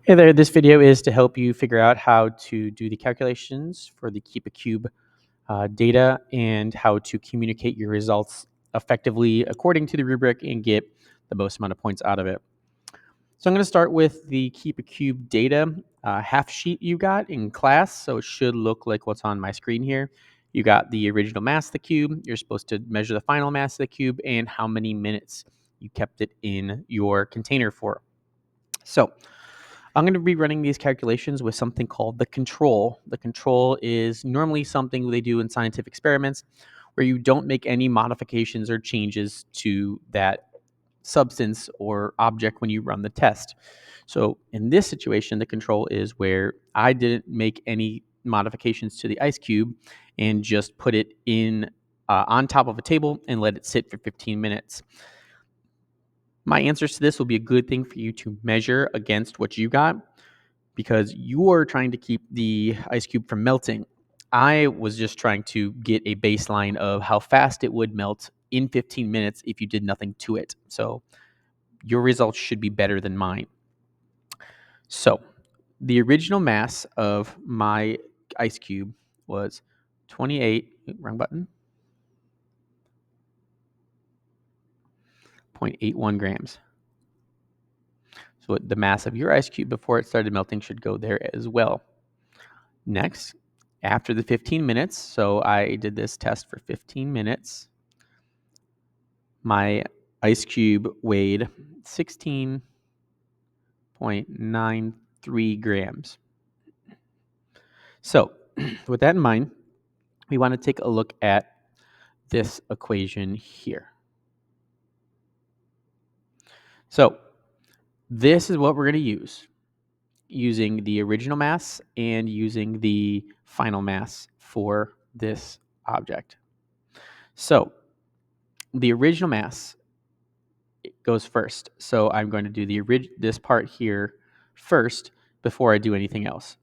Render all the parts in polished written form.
Hey there, this video is to help you figure out how to do the calculations for the Keep a Cube data and how to communicate your results effectively according to the rubric and get the most amount of points out of it. So I'm going to start with the Keep a Cube data half sheet you got in class. So it should look like what's on my screen here. You got the original mass of the cube. You're supposed to measure the final mass of the cube and how many minutes you kept it in your container for. So I'm going to be running these calculations with something called the control. The control is normally something they do in scientific experiments where you don't make any modifications or changes to that substance or object when you run the test. So in this situation, the control is where I didn't make any modifications to the ice cube and just put it in on top of a table and let it sit for 15 minutes. My answers to this will be a good thing for you to measure against what you got, because you're trying to keep the ice cube from melting. I was just trying to get a baseline of how fast it would melt in 15 minutes if you did nothing to it. So your results should be better than mine. So the original mass of my ice cube was 28, wrong button, 0.81 grams. So the mass of your ice cube before it started melting should go there as well. Next, after the 15 minutes, so I did this test for 15 minutes, my ice cube weighed 16.93 grams. So with that in mind, we want to take a look at this equation here. So this is what we're going to use, using the original mass and using the final mass for this object. So the original mass goes first. So I'm going to do this part here first before I do anything else.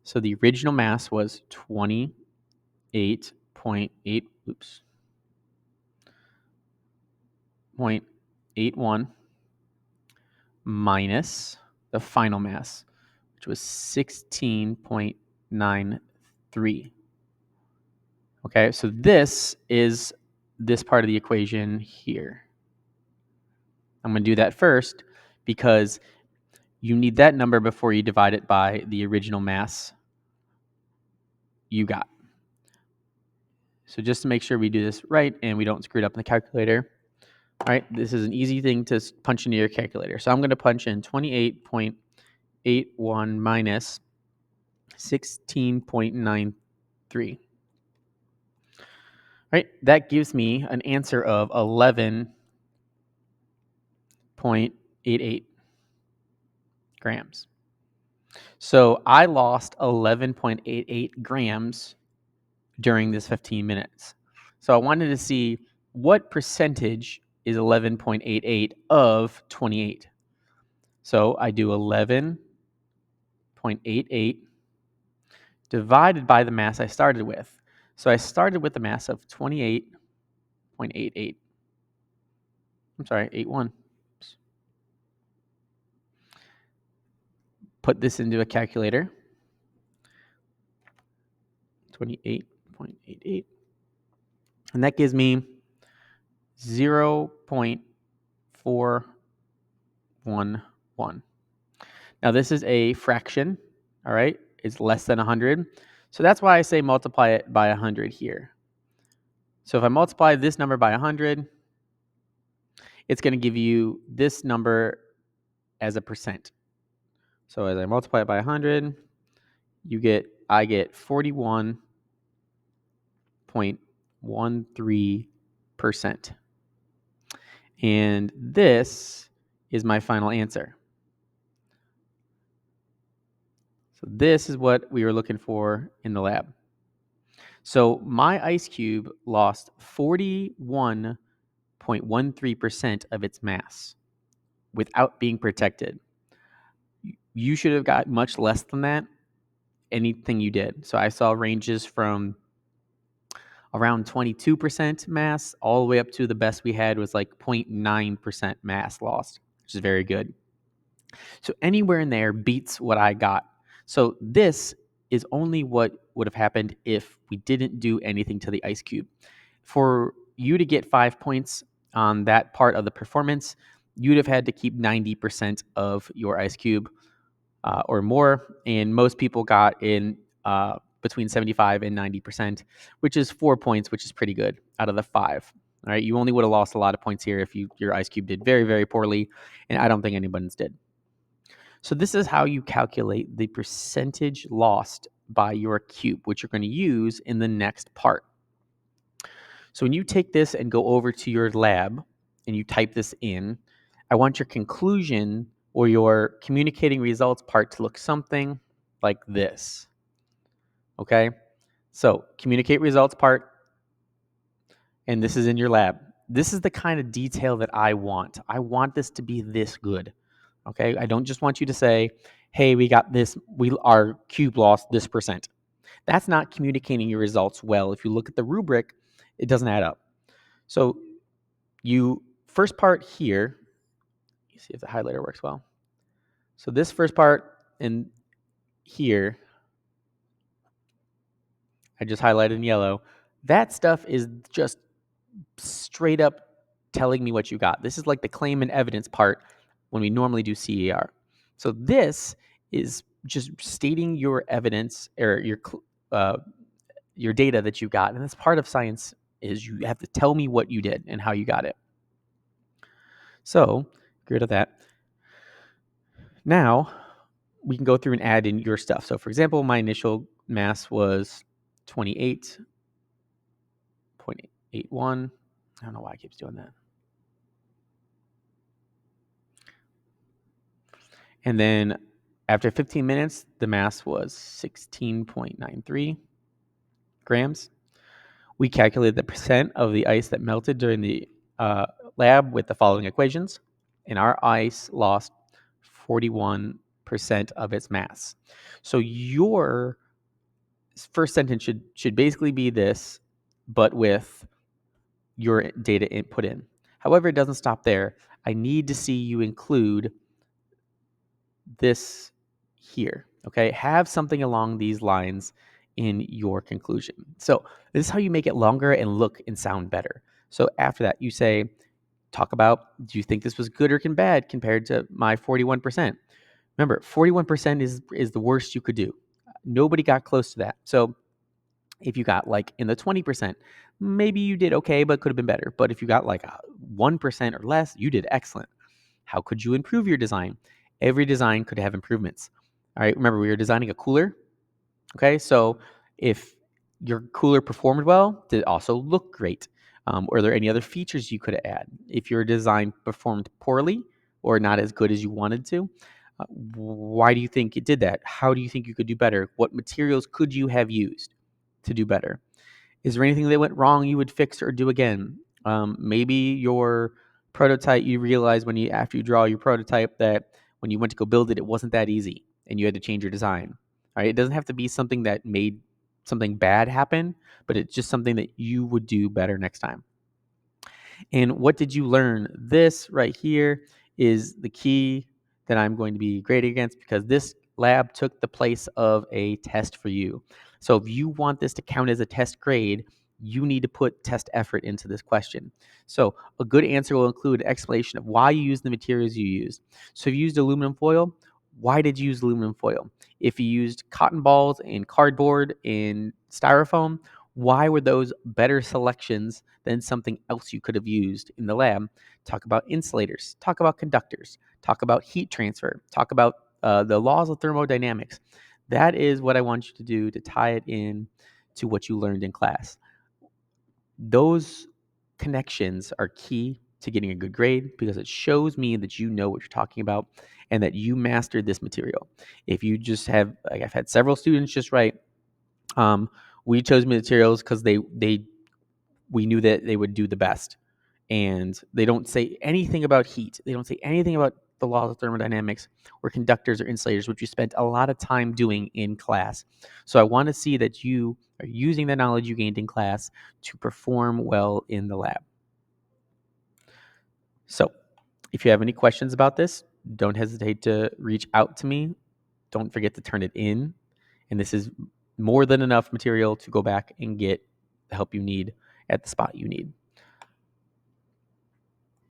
So the original mass was 0.81 minus the final mass, which was 16.93. Okay, so this is this part of the equation here. I'm going to do that first because you need that number before you divide it by the original mass you got. So just to make sure we do this right and we don't screw it up in the calculator. All right, this is an easy thing to punch into your calculator. So I'm going to punch in 28.81 minus 16.93. All right, that gives me an answer of 11.88 grams. So I lost 11.88 grams during this 15 minutes. So I wanted to see what percentage is 11.88 of 28. So I do 11.88 divided by the mass I started with. So I started with a mass of 28.88. I'm sorry, 81. Put this into a calculator. 28.88. And that gives me 0.411. Now this is a fraction, all right? It's less than 100. So that's why I say multiply it by 100 here. So if I multiply this number by 100, it's going to give you this number as a percent. So as I multiply it by 100, I get 41.13%. And this is my final answer. So this is what we were looking for in the lab. So my ice cube lost 41.13% of its mass without being protected. You should have got much less than that, anything you did. So I saw ranges from around 22% mass all the way up to the best we had was like 0.9% mass lost, which is very good. So anywhere in there beats what I got. So this is only what would have happened if we didn't do anything to the ice cube. For you to get 5 points on that part of the performance, you'd have had to keep 90% of your ice cube or more. And most people got in between 75 and 90%, which is 4 points, which is pretty good out of the five. All right, you only would have lost a lot of points here if your ice cube did very, very poorly, and I don't think anybody's did. So this is how you calculate the percentage lost by your cube, which you're going to use in the next part. So when you take this and go over to your lab and you type this in, I want your conclusion or your communicating results part to look something like this. Okay? So communicate results part, and this is in your lab. This is the kind of detail that I want. I want this to be this good. Okay? I don't just want you to say, hey, we got this, our cube lost this percent. That's not communicating your results well. If you look at the rubric, it doesn't add up. So you first part here, you see if the highlighter works well. So this first part in here, I just highlighted in yellow. That stuff is just straight up telling me what you got. This is like the claim and evidence part when we normally do CER. So this is just stating your evidence or your data that you got. And that's part of science is you have to tell me what you did and how you got it. So get rid of that. Now we can go through and add in your stuff. So for example, my initial mass was 28.81. I don't know why it keeps doing that. And then after 15 minutes, the mass was 16.93 grams. We calculated the percent of the ice that melted during the lab with the following equations, and our ice lost 41% of its mass. So your first sentence should basically be this, but with your data input in. However, it doesn't stop there. I need to see you include this here, okay? Have something along these lines in your conclusion. So this is how you make it longer and look and sound better. So after that, you say, talk about, do you think this was good or bad compared to my 41%? Remember, 41% is the worst you could do. Nobody got close to that. So if you got like in the 20%, maybe you did okay, but could have been better. But if you got like 1% or less, you did excellent. How could you improve your design? Every design could have improvements. All right, remember we were designing a cooler. Okay, so if your cooler performed well, did it also look great? Are there any other features you could add? If your design performed poorly or not as good as you wanted to, why do you think it did that? How do you think you could do better? What materials could you have used to do better? Is there anything that went wrong you would fix or do again? Maybe your prototype, you realize after you draw your prototype that when you went to go build it, it wasn't that easy and you had to change your design. All right, it doesn't have to be something that made something bad happen, but it's just something that you would do better next time. And what did you learn? This right here is the key that I'm going to be grading against because this lab took the place of a test for you. So if you want this to count as a test grade, you need to put test effort into this question. So a good answer will include an explanation of why you used the materials you used. So if you used aluminum foil, why did you use aluminum foil? If you used cotton balls and cardboard and styrofoam, why were those better selections than something else you could have used in the lab? Talk about insulators, talk about conductors, talk about heat transfer, talk about the laws of thermodynamics. That is what I want you to do to tie it in to what you learned in class. Those connections are key to getting a good grade because it shows me that you know what you're talking about and that you mastered this material. If you just have, like I've had several students just write, we chose materials because we knew that they would do the best. And they don't say anything about heat. They don't say anything about the laws of thermodynamics or conductors or insulators, which you spent a lot of time doing in class. So I want to see that you are using the knowledge you gained in class to perform well in the lab. So if you have any questions about this, don't hesitate to reach out to me. Don't forget to turn it in. And this is more than enough material to go back and get the help you need at the spot you need.